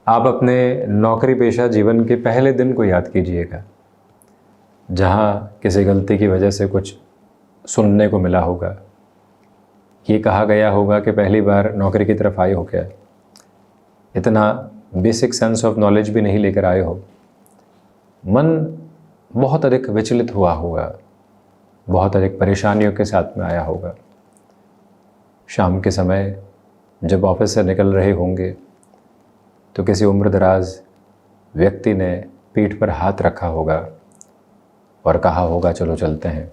आप अपने नौकरी पेशा जीवन के पहले दिन को याद कीजिएगा, जहाँ किसी गलती की वजह से कुछ सुनने को मिला होगा। ये कहा गया होगा कि पहली बार नौकरी की तरफ आए हो क्या, इतना बेसिक सेंस ऑफ नॉलेज भी नहीं लेकर आए हो। मन बहुत अधिक विचलित हुआ होगा, बहुत अधिक परेशानियों के साथ में आया होगा। शाम के समय जब ऑफिस से निकल रहे होंगे तो किसी उम्रदराज व्यक्ति ने पीठ पर हाथ रखा होगा और कहा होगा चलो चलते हैं,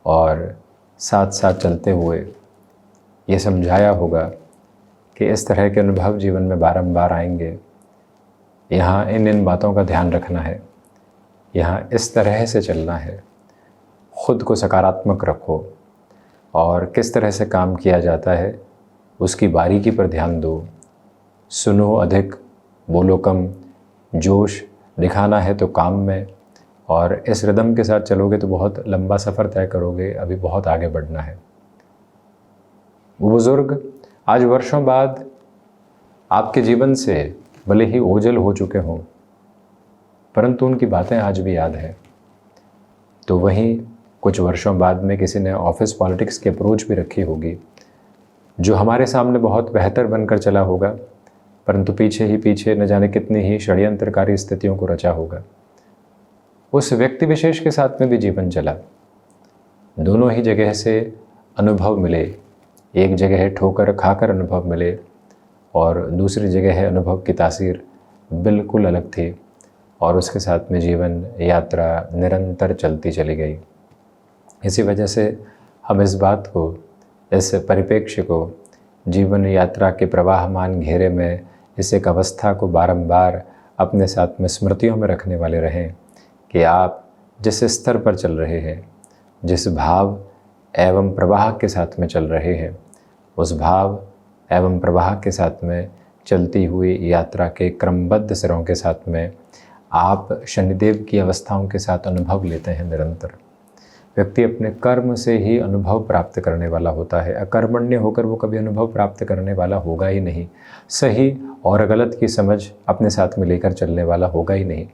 और साथ साथ चलते हुए ये समझाया होगा कि इस तरह के अनुभव जीवन में बारंबार आएंगे, यहाँ इन बातों का ध्यान रखना है, यहाँ इस तरह से चलना है, खुद को सकारात्मक रखो और किस तरह से काम किया जाता है उसकी बारीकी पर ध्यान दो। सुनो अधिक, बोलो कम, जोश दिखाना है तो काम में, और इस रिदम के साथ चलोगे तो बहुत लंबा सफ़र तय करोगे, अभी बहुत आगे बढ़ना है। वो बुज़ुर्ग आज वर्षों बाद आपके जीवन से भले ही ओझल हो चुके हों, परंतु उनकी बातें आज भी याद हैं। तो वहीं कुछ वर्षों बाद में किसी ने ऑफिस पॉलिटिक्स की अप्रोच भी रखी होगी, जो हमारे सामने बहुत बेहतर बनकर चला होगा, परंतु पीछे ही पीछे न जाने कितनी ही षड्यंत्रकारी स्थितियों को रचा होगा। उस व्यक्ति विशेष के साथ में भी जीवन चला, दोनों ही जगह से अनुभव मिले। एक जगह ठोकर खाकर अनुभव मिले और दूसरी जगह अनुभव की तासीर बिल्कुल अलग थी, और उसके साथ में जीवन यात्रा निरंतर चलती चली गई। इसी वजह से हम इस बात को, इस परिप्रेक्ष्य को जीवन यात्रा के प्रवाहमान घेरे में इस एक अवस्था को बारंबार अपने साथ में स्मृतियों में रखने वाले रहें कि आप जिस स्तर पर चल रहे हैं, जिस भाव एवं प्रवाह के साथ में चल रहे हैं, उस भाव एवं प्रवाह के साथ में चलती हुई यात्रा के क्रमबद्ध सिरों के साथ में आप शनिदेव की अवस्थाओं के साथ अनुभव लेते हैं निरंतर। व्यक्ति अपने कर्म से ही अनुभव प्राप्त करने वाला होता है, अकर्मण्य होकर वो कभी अनुभव प्राप्त करने वाला होगा ही नहीं। सही और गलत की समझ अपने साथ में लेकर चलने वाला होगा ही नहीं।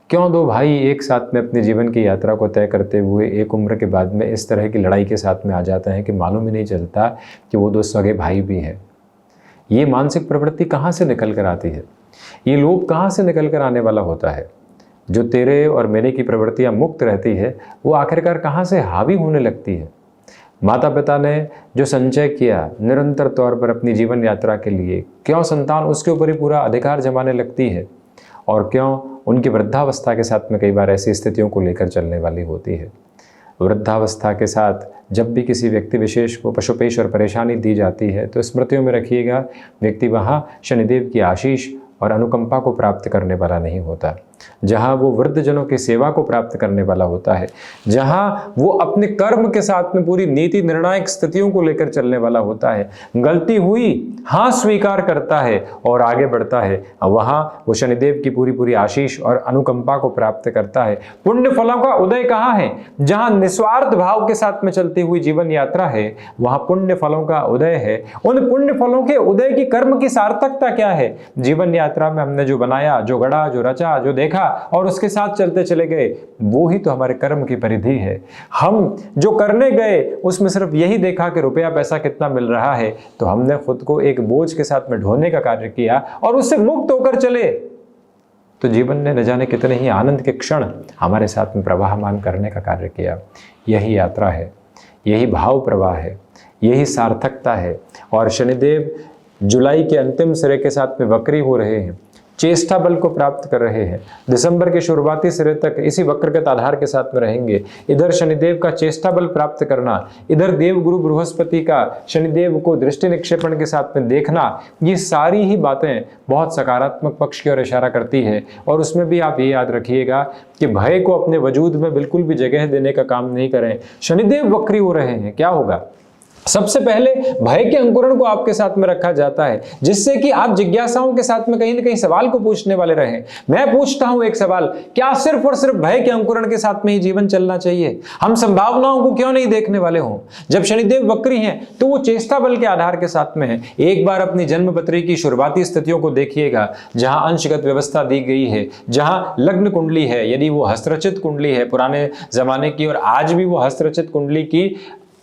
क्यों दो भाई एक साथ में अपने जीवन की यात्रा को तय करते हुए एक उम्र के बाद में इस तरह की लड़ाई के साथ में आ जाते हैं कि मालूम ही नहीं चलता कि वो दो सगे भाई भी हैं। ये मानसिक प्रवृत्ति कहाँ से निकल कर आती है, ये लोभ कहाँ से निकल कर आने वाला होता है। जो तेरे और मेरे की प्रवृत्तियाँ मुक्त रहती है वो आखिरकार कहाँ से हावी होने लगती है। माता पिता ने जो संचय किया निरंतर तौर पर अपनी जीवन यात्रा के लिए, क्यों संतान उसके ऊपर ही पूरा अधिकार जमाने लगती है, और क्यों उनकी वृद्धावस्था के साथ में कई बार ऐसी स्थितियों को लेकर चलने वाली होती है। वृद्धावस्था के साथ जब भी किसी व्यक्ति विशेष को पशुपेश और परेशानी दी जाती है तो स्मृतियों में रखिएगा, व्यक्ति वहाँ शनिदेव की आशीष और अनुकंपा को प्राप्त करने वाला नहीं होता। जहाँ वो वृद्धजनों की सेवा को प्राप्त करने वाला होता है, जहाँ वो अपने कर्म के साथ में पूरी नीति निर्णायक स्थितियों को लेकर चलने वाला होता है, गलती हुई हाँ स्वीकार करता है और आगे बढ़ता है, वहाँ वो शनिदेव की पूरी पूरी आशीष और अनुकंपा को प्राप्त करता है। पुण्य फलों का उदय कहाँ है, जहाँ निस्वार्थ भाव के साथ में चलती हुई जीवन यात्रा है, वहाँ पुण्य फलों का उदय है। उन पुण्य फलों के उदय की कर्म की सार्थकता क्या है, जीवन यात्रा में हमने जो बनाया, जो गढ़ा, जो रचा, जो देखा और उसके साथ चलते चले गए, वो ही तो हमारे कर्म की परिधि है। हम जो करने गए उसमें सिर्फ यही देखा कि रुपया पैसा कितना मिल रहा है, तो हमने खुद को एक बोझ के साथ में ढोने का कार्य किया और उससे मुक्त होकर चले तो जीवन ने न जाने कितने ही आनंद के क्षण हमारे साथ में प्रवाहमान करने का कार्य किया। यही यात्रा है, यही भाव प्रवाह है, यही सार्थकता है। और शनिदेव जुलाई के अंतिम सिरे के साथ में वक्री हो रहे हैं, चेष्टा बल को प्राप्त कर रहे हैं। दिसंबर के शुरुआती सिरे तक इसी वक्रगत आधार के साथ में रहेंगे। इधर शनिदेव का चेष्टा बल प्राप्त करना, इधर देव गुरु बृहस्पति का शनिदेव को दृष्टि निक्षेपण के साथ में देखना, ये सारी ही बातें बहुत सकारात्मक पक्ष की ओर इशारा करती है। और उसमें भी आप ये याद रखिएगा कि भय को अपने वजूद में बिल्कुल भी जगह देने का काम नहीं करें। शनिदेव वक्री हो रहे हैं, क्या होगा, सबसे पहले भय के अंकुरण को आपके साथ में रखा जाता है, जिससे कि आप जिज्ञासाओं के साथ में कहीं ना कहीं सवाल को पूछने वाले रहें। मैं पूछता हूं एक सवाल, क्या सिर्फ और सिर्फ भय के अंकुरण के साथ में ही जीवन चलना चाहिए? हम संभावनाओं को क्यों नहीं देखने वाले हों? जब शनिदेव वक्री हैं तो वो चेष्टा बल के आधार के साथ में है। एक बार अपनी जन्म पत्री की शुरुआती स्थितियों को देखिएगा, जहां अंशगत व्यवस्था दी गई है, जहां लग्न कुंडली है, यदि वो हस्तरचित कुंडली है पुराने जमाने की, और आज भी वो हस्तरचित कुंडली की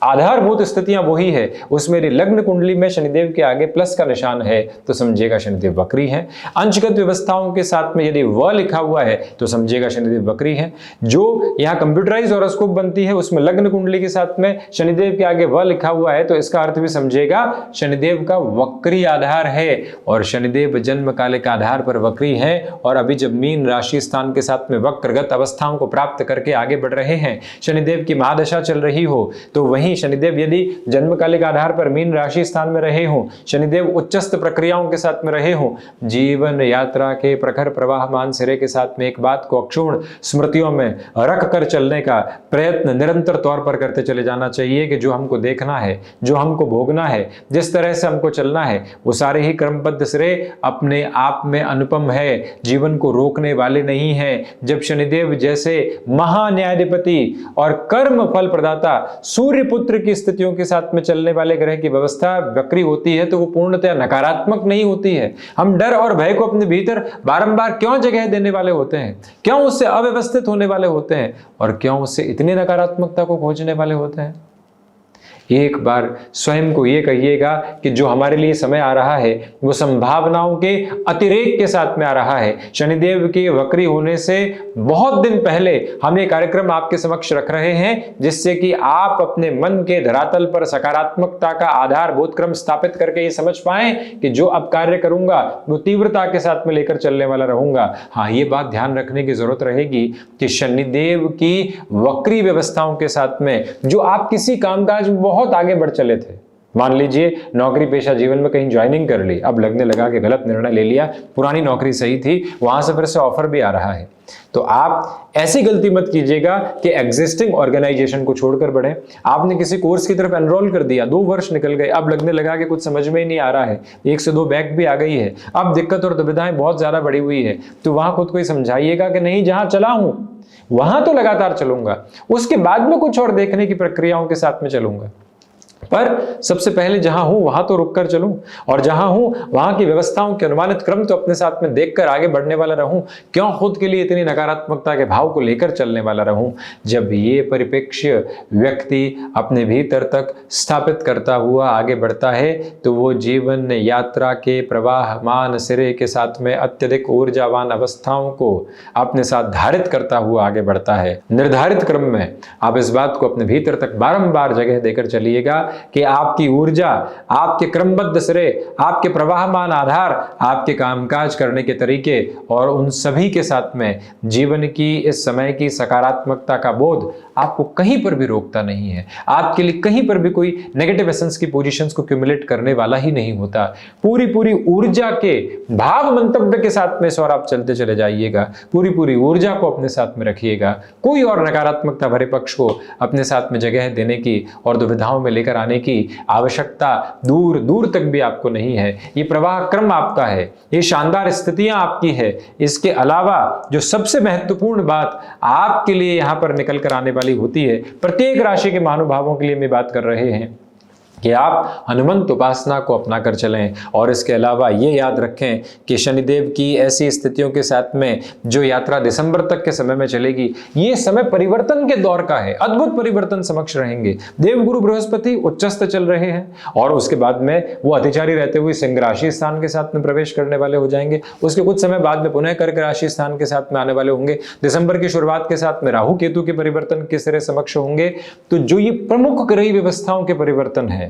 आधारभूत स्थितियां वही है, उसमें लग्न कुंडली में शनिदेव के आगे प्लस का निशान है तो समझिएगा शनिदेव वक्री है। अंशगत व्यवस्थाओं के साथ में यदि व लिखा हुआ है तो समझिएगा शनिदेव वक्री है। जो यहाँ कंप्यूटराइज हॉरोस्कोप बनती है उसमें लग्न कुंडली के साथ में शनिदेव के आगे व लिखा हुआ है तो इसका अर्थ भी समझिएगा शनिदेव का वक्री आधार है, और शनिदेव जन्म कालिक आधार पर वक्री है। और अभी जब मीन राशि स्थान के साथ में वक्रगत अवस्थाओं को प्राप्त करके आगे बढ़ रहे हैं, शनिदेव की महादशा चल रही हो, तो वहीं शनिदेव यदि जन्मकालिक आधार पर मीन राशि स्थान में रहे हों, शनिदेव उच्चस्थ प्रक्रियाओं के साथ में रहे हों, जीवन यात्रा के प्रखर प्रवाहमान सिरे के साथ में एक बात को अक्षुण्ण स्मृतियों में रख कर चलने का प्रयत्न निरंतर तौर पर करते चले जाना चाहिए कि जो हमको देखना है, जो हमको भोगना है, जिस तरह से हमको चलना है, वो सारे ही क्रमबद्ध सिरे अपने आप में अनुपम है, जीवन को रोकने वाले नहीं है। जब शनिदेव जैसे महान्यायाधिपति और कर्म फल प्रदाता सूर्य पुत्र की स्थितियों के साथ में चलने वाले ग्रह की व्यवस्था वक्री होती है तो वो पूर्णतः नकारात्मक नहीं होती है। हम डर और भय को अपने भीतर बारंबार क्यों जगह देने वाले होते हैं, क्यों उससे अव्यवस्थित होने वाले होते हैं, और क्यों उससे इतनी नकारात्मकता को खोजने वाले होते हैं? एक बार स्वयं को ये कहिएगा कि जो हमारे लिए समय आ रहा है वो संभावनाओं के अतिरेक के साथ में आ रहा है। शनिदेव के वक्री होने से बहुत दिन पहले हम ये कार्यक्रम आपके समक्ष रख रहे हैं, जिससे कि आप अपने मन के धरातल पर सकारात्मकता का आधार बोधक्रम स्थापित करके ये समझ पाएं कि जो अब कार्य करूंगा वो तीव्रता के साथ में लेकर चलने वाला रहूंगा। हाँ, ये बात ध्यान रखने की जरूरत रहेगी कि शनिदेव की वक्री व्यवस्थाओं के साथ में जो आप किसी कामकाज में बहुत आगे बढ़ चले थे, मान लीजिए नौकरी पेशा जीवन में कहीं ज्वाइनिंग कर ली, अब लगने लगा कि गलत निर्णय ले लिया, पुरानी नौकरी सही थी, वहां से फिर से ऑफर भी आ रहा है, तो आप ऐसी गलती मत कीजिएगा कि एग्जिस्टिंग ऑर्गेनाइजेशन को छोड़कर बढ़े। आपने किसी कोर्स की तरफ एनरोल कर दिया, 2 वर्ष निकल गए, अब लगने लगा कि कुछ समझ में ही नहीं आ रहा है, 1 से 2 बैक भी आ गई है, अब दिक्कत और दुविधाएं बहुत ज्यादा बढ़ी हुई है, तो वहां खुद को ही समझाइएगा कि नहीं, जहां चला हूं वहां तो लगातार चलूंगा, उसके बाद में कुछ और देखने की प्रक्रियाओं के साथ में चलूंगा, पर सबसे पहले जहां हूं वहां तो रुक कर चलूं, और जहां हूं वहां की व्यवस्थाओं के अनुमानित क्रम तो अपने साथ में देखकर आगे बढ़ने वाला रहूं। क्यों खुद के लिए इतनी नकारात्मकता के भाव को लेकर चलने वाला रहूं? जब ये परिप्रेक्ष्य व्यक्ति अपने भीतर तक स्थापित करता हुआ आगे बढ़ता है तो वो जीवन यात्रा के प्रवाहमान सिरे के साथ में अत्यधिक ऊर्जावान अवस्थाओं को अपने साथ धारित करता हुआ आगे बढ़ता है। निर्धारित क्रम में आप इस बात को अपने भीतर तक बारंबार जगह देकर चलिएगा कि आपकी ऊर्जा, आपके क्रमबद्ध सिरे, आपके प्रवाहमान आधार, आपके कामकाज करने के तरीके और उन सभी के साथ में जीवन की इस समय की सकारात्मकता का बोध आपको कहीं पर भी रोकता नहीं है। आपके लिए कहीं पर भी कोई नेगेटिव एसेंस की पोजीशंस को क्यूमुलेट करने वाला ही नहीं होता। पूरी ऊर्जा के भाव मंतव्य के साथ में और आप चलते चले जाइएगा, पूरी ऊर्जा को अपने साथ में रखिएगा। कोई और नकारात्मकता भरे पक्ष को अपने साथ में जगह देने की और दुविधाओं में लेकर आने की आवश्यकता दूर दूर तक भी आपको नहीं है। ये प्रवाह क्रम आपका है, ये शानदार स्थितियां आपकी है। इसके अलावा जो सबसे महत्वपूर्ण बात आपके लिए यहां पर निकल कर आने वाली होती है, प्रत्येक राशि के महानुभावों के लिए मैं बात कर रहे हैं कि आप हनुमंत उपासना को अपना कर चलें। और इसके अलावा ये याद रखें कि शनिदेव की ऐसी स्थितियों के साथ में जो यात्रा दिसंबर तक के समय में चलेगी, ये समय परिवर्तन के दौर का है। अद्भुत परिवर्तन समक्ष रहेंगे। देवगुरु बृहस्पति उच्चस्थ चल रहे हैं और उसके बाद में वो अतिचारी रहते हुए सिंह राशि स्थान के साथ में प्रवेश करने वाले हो जाएंगे। उसके कुछ समय बाद में पुनः कर्क राशि स्थान के साथ में आने वाले होंगे। दिसंबर की शुरुआत के साथ में राहु केतु के परिवर्तन किस तरह समक्ष होंगे। तो जो ये प्रमुख ग्रही व्यवस्थाओं के परिवर्तन है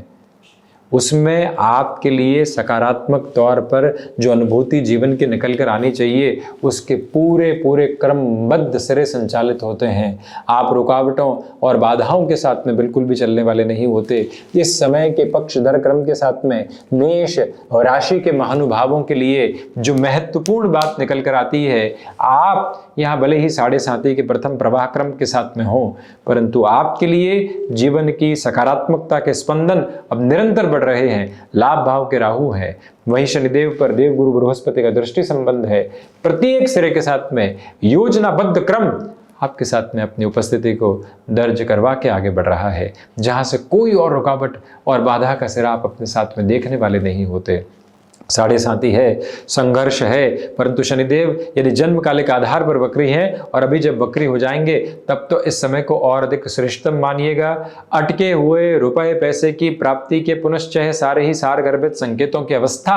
उसमें आपके लिए सकारात्मक तौर पर जो अनुभूति जीवन की निकल कर आनी चाहिए उसके पूरे पूरे क्रमबद्ध सिरे संचालित होते हैं। आप रुकावटों और बाधाओं के साथ में बिल्कुल भी चलने वाले नहीं होते। इस समय के पक्षधर क्रम के साथ में मेष और राशि के महानुभावों के लिए जो महत्वपूर्ण बात निकल कर आती है, आप यहाँ भले ही 7.5 के प्रथम प्रवाह क्रम के साथ में हो, परंतु आपके लिए जीवन की सकारात्मकता के स्पंदन अब निरंतर बढ़ रहे हैं। लाभ भाव के राहु है, वहीं शनिदेव पर देव गुरु बृहस्पति का दृष्टि संबंध है। प्रत्येक सिरे के साथ में योजनाबद्ध क्रम आपके साथ में अपनी उपस्थिति को दर्ज करवा के आगे बढ़ रहा है, जहां से कोई और रुकावट और बाधा का सिरा आप अपने साथ में देखने वाले नहीं होते। 7.5 है, संघर्ष है, परंतु शनिदेव यदि जन्मकालिक आधार पर वक्री हैं और अभी जब वक्री हो जाएंगे तब तो इस समय को और अधिक श्रेष्ठतम मानिएगा। अटके हुए रुपए पैसे की प्राप्ति के पुनश्चय सारे ही सार गर्भित संकेतों की अवस्था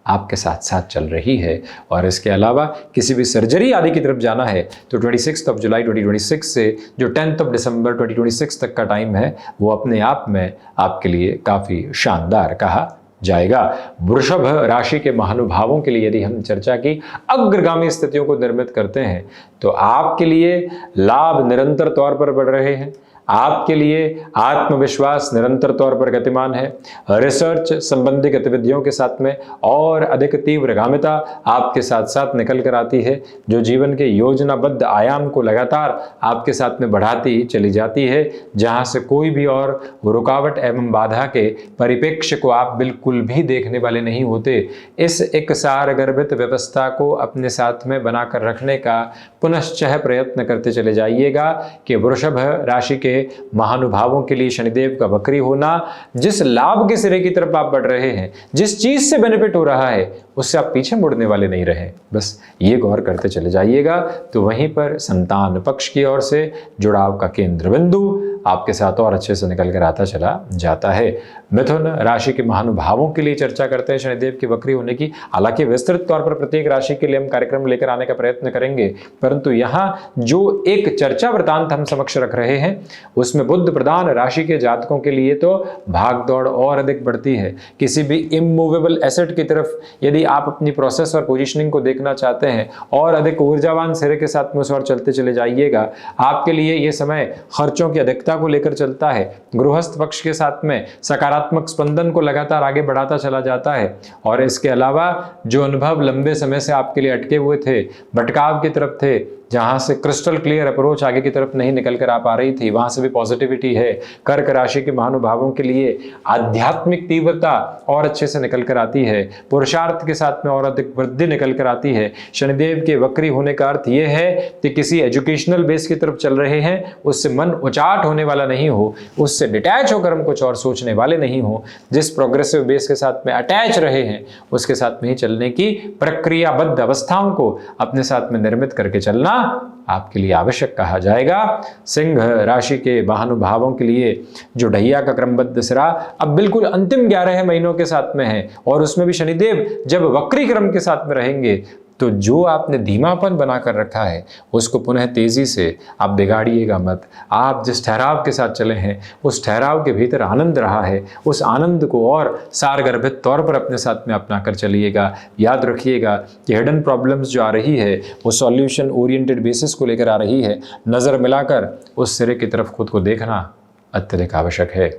आपके साथ साथ चल रही है। और इसके अलावा किसी भी सर्जरी आदि की तरफ जाना है तो 26 जुलाई 2026 से जो 10 दिसंबर 2026 तक का टाइम है वो अपने आप में आपके लिए काफ़ी शानदार कहा जाएगा। वृषभ राशि के महानुभावों के लिए यदि हम चर्चा की अग्रगामी स्थितियों को निर्मित करते हैं तो आपके लिए लाभ निरंतर तौर पर बढ़ रहे हैं। आपके लिए आत्मविश्वास निरंतर तौर पर गतिमान है। रिसर्च संबंधी गतिविधियों के साथ में और अधिक तीव्रगामिता आपके साथ साथ निकल कर आती है, जो जीवन के योजनाबद्ध आयाम को लगातार आपके साथ में बढ़ाती चली जाती है, जहां से कोई भी और रुकावट एवं बाधा के परिप्रेक्ष्य को आप बिल्कुल भी देखने वाले नहीं होते। इस एक सार गर्भित व्यवस्था को अपने साथ में बनाकर रखने का पुनश्चः प्रयत्न करते चले जाइएगा कि वृषभ राशि के महानुभावों के लिए शनिदेव का वक्री होना, जिस लाभ के सिरे की तरफ आप बढ़ रहे हैं, जिस चीज से बेनिफिट हो रहा है उससे आप पीछे मुड़ने वाले नहीं रहे, बस ये गौर करते चले जाइएगा। तो वहीं पर संतान पक्ष की ओर से जुड़ाव का केंद्र बिंदु आपके साथ और अच्छे से निकल कर आता चला जाता है। मिथुन राशि के महानुभावों के लिए चर्चा करते हैं शनिदेव की वक्री होने की। हालांकि विस्तृत तौर पर प्रत्येक राशि के लिए हम कार्यक्रम लेकर आने का प्रयत्न करेंगे, परंतु यहाँ जो एक चर्चा वृतांत हम समक्ष रख रहे हैं उसमें बुध प्रधान राशि के जातकों के लिए तो भाग दौड़ और अधिक बढ़ती है। किसी भी इमूवेबल एसेट की तरफ यदि आप अपनी प्रोसेस और पोजीशनिंग को देखना चाहते हैं और अधिक ऊर्जावान सिरे के साथ में उस ओर चलते चले जाइएगा। आपके लिए ये समय खर्चों की अधिकता को लेकर चलता है। गृहस्थ पक्ष के साथ में सकारात्मक स्पंदन को लगातार आगे बढ़ाता चला जाता है। और इसके अलावा जो अनुभव लंबे समय से आपके लिए अटके हुए थे, भटकाव की तरफ थे, जहां से क्रिस्टल क्लियर अप्रोच आगे की तरफ नहीं निकल कर आ पा रही थी, वहां से भी पॉजिटिविटी है। कर्क राशि के महानुभावों के लिए आध्यात्मिक तीव्रता और अच्छे से निकल कर आती है। पुरुषार्थ के साथ में और अधिक वृद्धि निकल कर आती है। शनिदेव के वक्री होने का अर्थ यह है कि किसी एजुकेशनल बेस की तरफ चल रहे हैं, उससे मन उचाट होने वाला नहीं हो, उससे डिटैच होकर हम कुछ और सोचने वाले नहीं हो। जिस प्रोग्रेसिव बेस के साथ में अटैच रहे हैं उसके साथ में ही चलने की प्रक्रियाबद्ध अवस्थाओं को अपने साथ में निर्मित करके चलना आपके लिए आवश्यक कहा जाएगा। सिंह राशि के महानुभावों के लिए जो ढैया का क्रमबद्ध सिरा अब बिल्कुल अंतिम 11 महीनों के साथ में है और उसमें भी शनिदेव जब वक्री क्रम के साथ में रहेंगे तो जो आपने धीमापन बनाकर रखा है उसको पुनः तेजी से आप बिगाड़िएगा मत। आप जिस ठहराव के साथ चले हैं उस ठहराव के भीतर आनंद रहा है, उस आनंद को और सारगर्भित तौर पर अपने साथ में अपना कर चलिएगा। याद रखिएगा कि हिडन प्रॉब्लम्स जो आ रही है वो सॉल्यूशन ओरिएंटेड बेसिस को लेकर आ रही है। नज़र मिलाकर उस सिरे की तरफ खुद को देखना अत्यधिक आवश्यक है।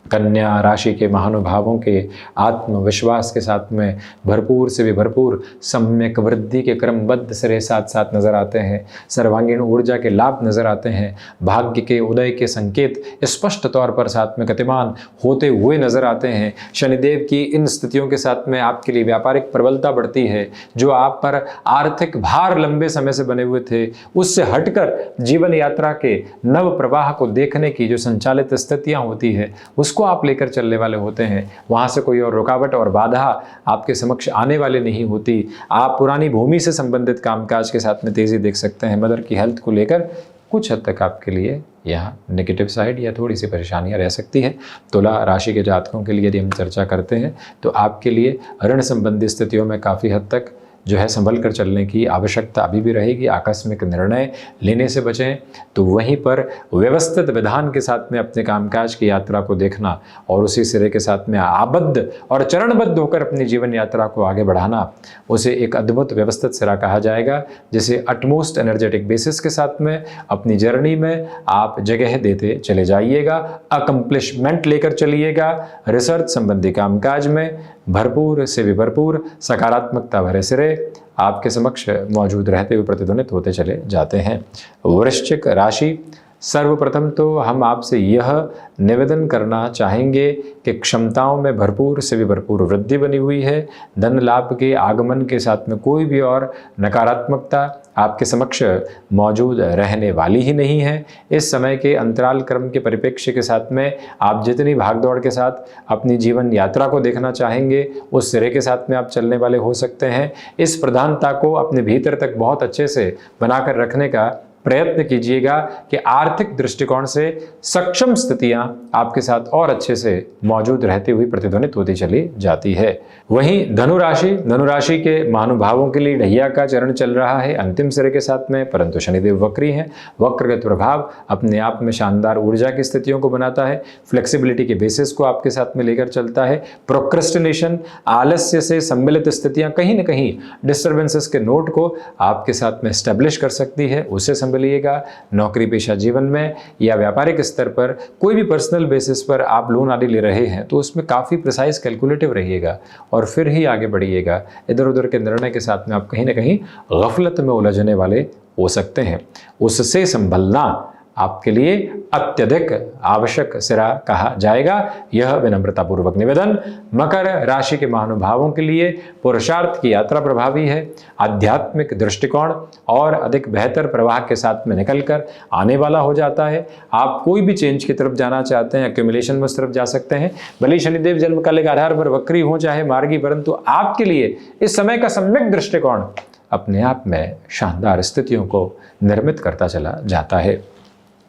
कन्या राशि के महानुभावों के आत्मविश्वास के साथ में भरपूर से भी भरपूर सम्यक वृद्धि के क्रमबद्ध सिरे साथ साथ नजर आते हैं। सर्वांगीण ऊर्जा के लाभ नजर आते हैं। भाग्य के उदय के संकेत स्पष्ट तौर पर साथ में गतिमान होते हुए नजर आते हैं। शनिदेव की इन स्थितियों के साथ में आपके लिए व्यापारिक प्रबलता बढ़ती है। जो आप पर आर्थिक भार लंबे समय से बने हुए थे उससे हटकर जीवन यात्रा के नव प्रवाह को देखने की जो संचालित स्थितियां होती है उसको आप लेकर चलने वाले होते हैं। वहां से कोई और रुकावट और बाधा आपके समक्ष आने वाले नहीं होती। आप पुरानी भूमि से संबंधित कामकाज के साथ में तेजी देख सकते हैं। मदर की हेल्थ को लेकर कुछ हद तक आपके लिए यहाँ नेगेटिव साइड या थोड़ी सी परेशानियाँ रह सकती है। तुला राशि के जातकों के लिए यदि हम चर्चा करते हैं तो आपके लिए ऋण संबंधी स्थितियों में काफ़ी हद तक जो है संभल कर चलने की आवश्यकता अभी भी रहेगी। आकस्मिक निर्णय लेने से बचें। तो वहीं पर व्यवस्थित विधान के साथ में अपने कामकाज की यात्रा को देखना और उसी सिरे के साथ में आबद्ध और चरणबद्ध होकर अपनी जीवन यात्रा को आगे बढ़ाना, उसे एक अद्भुत व्यवस्थित सिरा कहा जाएगा, जिसे अटमोस्ट एनर्जेटिक बेसिस के साथ में अपनी जर्नी में आप जगह देते चले जाइएगा, अकम्प्लिशमेंट लेकर चलिएगा। रिसर्च संबंधी कामकाज में भरपूर से भी भरपूर सकारात्मकता भरे सिरे आपके समक्ष मौजूद रहते हुए प्रतिध्वनित होते चले जाते हैं। वृश्चिक राशि, सर्वप्रथम तो हम आपसे यह निवेदन करना चाहेंगे कि क्षमताओं में भरपूर से भी भरपूर वृद्धि बनी हुई है। धन लाभ के आगमन के साथ में कोई भी और नकारात्मकता आपके समक्ष मौजूद रहने वाली ही नहीं है। इस समय के अंतराल क्रम के परिप्रेक्ष्य के साथ में आप जितनी भागदौड़ के साथ अपनी जीवन यात्रा को देखना चाहेंगे, उस सिरे के साथ में आप चलने वाले हो सकते हैं। इस प्रधानता को अपने भीतर तक बहुत अच्छे से बनाकर रखने का प्रयत्न कीजिएगा कि आर्थिक दृष्टिकोण से सक्षम स्थितियां आपके साथ और अच्छे से मौजूद रहती हुई प्रतिध्वनित होती चली जाती है। वहीं धनुराशि के महानुभावों के लिए ढैया का चरण चल रहा है अंतिम सिरे के साथ में, परंतु शनिदेव वक्री हैं। वक्रगत प्रभाव अपने आप में शानदार ऊर्जा की स्थितियों को बनाता है, फ्लेक्सिबिलिटी के बेसिस को आपके साथ में लेकर चलता है। प्रोक्रेस्टिनेशन, आलस्य से सम्मिलित स्थितियां कहीं न कहीं डिस्टर्बेंसेस के नोट को आपके साथ में एस्टेब्लिश कर सकती है, उससे संभलिएगा। नौकरी पेशा जीवन में या व्यापारिक स्तर पर कोई भी पर्सनल बेसिस पर आप लोन आदि ले रहे हैं तो उसमें काफ़ी प्रिसाइज कैलकुलेटिव रहिएगा और फिर ही आगे बढ़िएगा। इधर उधर के निर्णय के साथ में आप कहीं ना कहीं गफलत में उलझने वाले हो सकते हैं, उससे संभलना आपके लिए अत्यधिक आवश्यक सिरा कहा जाएगा। यह विनम्रतापूर्वक निवेदन। मकर राशि के महानुभावों के लिए पुरुषार्थ की यात्रा प्रभावी है। आध्यात्मिक दृष्टिकोण और अधिक बेहतर प्रवाह के साथ में निकलकर आने वाला हो जाता है। आप कोई भी चेंज की तरफ जाना चाहते हैं, एक्यूमुलेशन में उस तरफ जा सकते हैं। भले ही शनिदेव जन्म काल के आधार पर वक्री हो चाहे मार्गी, परंतु आपके लिए इस समय का सम्यक दृष्टिकोण अपने आप में शानदार स्थितियों को निर्मित करता चला जाता है।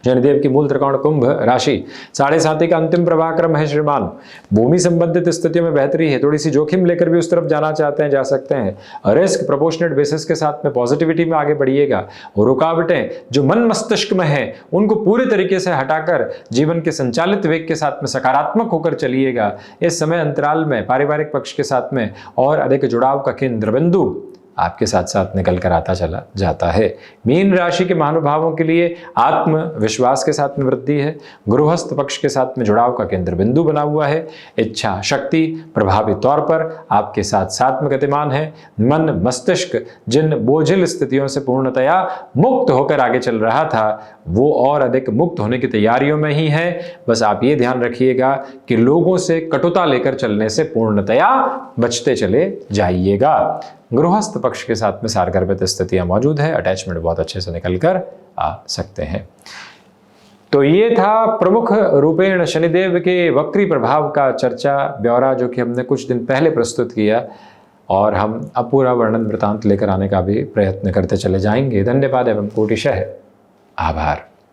शनिदेव की मूल त्रिकोण कुंभ राशि, 7.5 का अंतिम प्रवाह क्रम है श्रीमान। भूमि संबंधित स्थितियों में बेहतरी है, थोड़ी सी जोखिम लेकर भी उस तरफ जाना चाहते हैं जा सकते हैं। रिस्क प्रोपोर्शनेट बेसिस के साथ में पॉजिटिविटी में आगे बढ़िएगा। रुकावटें जो मन मस्तिष्क में है उनको पूरे तरीके से हटाकर जीवन के संचालित वेग के साथ में सकारात्मक होकर चलिएगा। इस समय अंतराल में पारिवारिक पक्ष के साथ में और अधिक जुड़ाव का केंद्र बिंदु आपके साथ साथ निकल कर आता चला जाता है। मीन राशि के महानुभावों के लिए आत्मविश्वास के साथ में वृद्धि है। गृहस्थ पक्ष के साथ में जुड़ाव का केंद्र बिंदु बना हुआ है। इच्छा शक्ति प्रभावी तौर पर आपके साथ साथ में गतिमान है। मन मस्तिष्क जिन बोझिल स्थितियों से पूर्णतया मुक्त होकर आगे चल रहा था वो और अधिक मुक्त होने की तैयारियों में ही है। बस आप ये ध्यान रखिएगा कि लोगों से कटुता लेकर चलने से पूर्णतया बचते चले जाइएगा। गृहस्थ पक्ष के साथ में सारगर्भित स्थितियां मौजूद है। अटैचमेंट बहुत अच्छे से निकल कर आ सकते हैं। तो ये था प्रमुख रूपेण शनिदेव के वक्री प्रभाव का चर्चा ब्यौरा, जो कि हमने कुछ दिन पहले प्रस्तुत किया और हम अब पूरा वर्णन वृतांत लेकर आने का भी प्रयत्न करते चले जाएंगे। धन्यवाद एवं कोटिशः आभार।